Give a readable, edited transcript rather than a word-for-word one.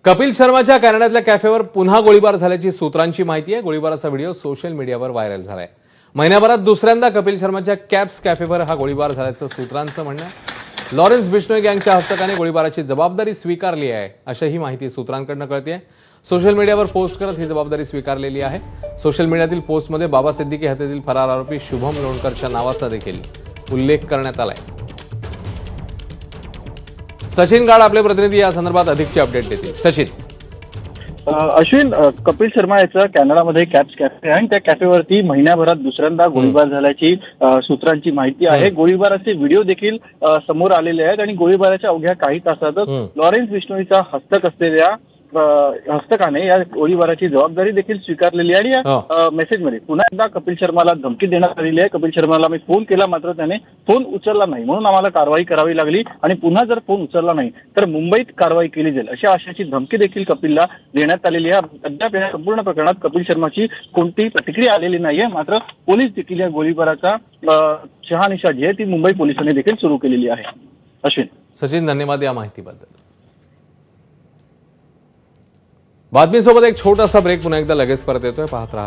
कपिल शर्माच्या कॅनडातल्या कॅफेवर पुन्हा गोळीबार झाल्याची सूत्रांची माहिती आहे। गोळीबाराचा व्हिडिओ सोशल मीडियावर व्हायरल झालाय। महिन्याभरात दुसऱ्यांदा कपिल शर्माच्या कॅप्स कॅफेवर हा गोळीबार झाल्याचं सूत्रांचं म्हणणं आहे। लॉरेन्स बिश्नोई गँगच्या हस्तकाने गोळीबाराची जबाबदारी स्वीकारली आहे, अशी ही माहिती सूत्रांकडून कळतेय। सोशल मीडियावर पोस्ट करत ही जबाबदारी स्वीकारलेली आहे। सोशल मीडियातील पोस्टमध्ये बाबा सिद्दीकी हत्येतील फरार आरोपी शुभम लोणकरच्या नावाचा देखील उल्लेख करण्यात आलाय। सचिन गाड आपले प्रतिनिधी या संदर्भात अधिकची अपडेट देतील। सचिन, अश्विन, कपिल शर्मा याचा कॅनडामध्ये कॅप्स कॅफे आहे आणि त्या कॅफेवरती महिन्याभरात दुसऱ्यांदा गोळीबार झाल्याची सूत्रांची माहिती आहे। गोळीबाराचे व्हिडिओ देखील समोर आलेले आहेत आणि गोळीबाराच्या अवघ्या काही तासातच लॉरेन्स बिश्नोईचा हस्तकाने या गोळीबाराची जबाबदारी देखील स्वीकारलेली आहे। आणि या मेसेजमध्ये पुन्हा एकदा कपिल शर्माला धमकी देण्यात आलेली आहे। कपिल शर्माला मी फोन केला, मात्र त्याने फोन उचलला नाही, म्हणून आम्हाला कारवाई करावी लागली आणि पुन्हा जर फोन उचलला नाही तर मुंबईत कारवाई केली जाईल, अशा आशयाची धमकी देखील कपिलला देण्यात आलेली आहे। अद्याप या संपूर्ण प्रकरणात कपिल शर्माची कोणतीही प्रतिक्रिया आलेली नाहीये, मात्र पोलीस देखील या गोळीबाराचा शहानिशा जी आहे ती मुंबई पोलिसांनी देखील सुरू केलेली आहे। अश्विन, सचिन, धन्यवाद या माहितीबद्दल। बातमीसोबत एक छोटासा ब्रेक, पुन्हा एकदा लगेच परत येतोय, पाहत रहा।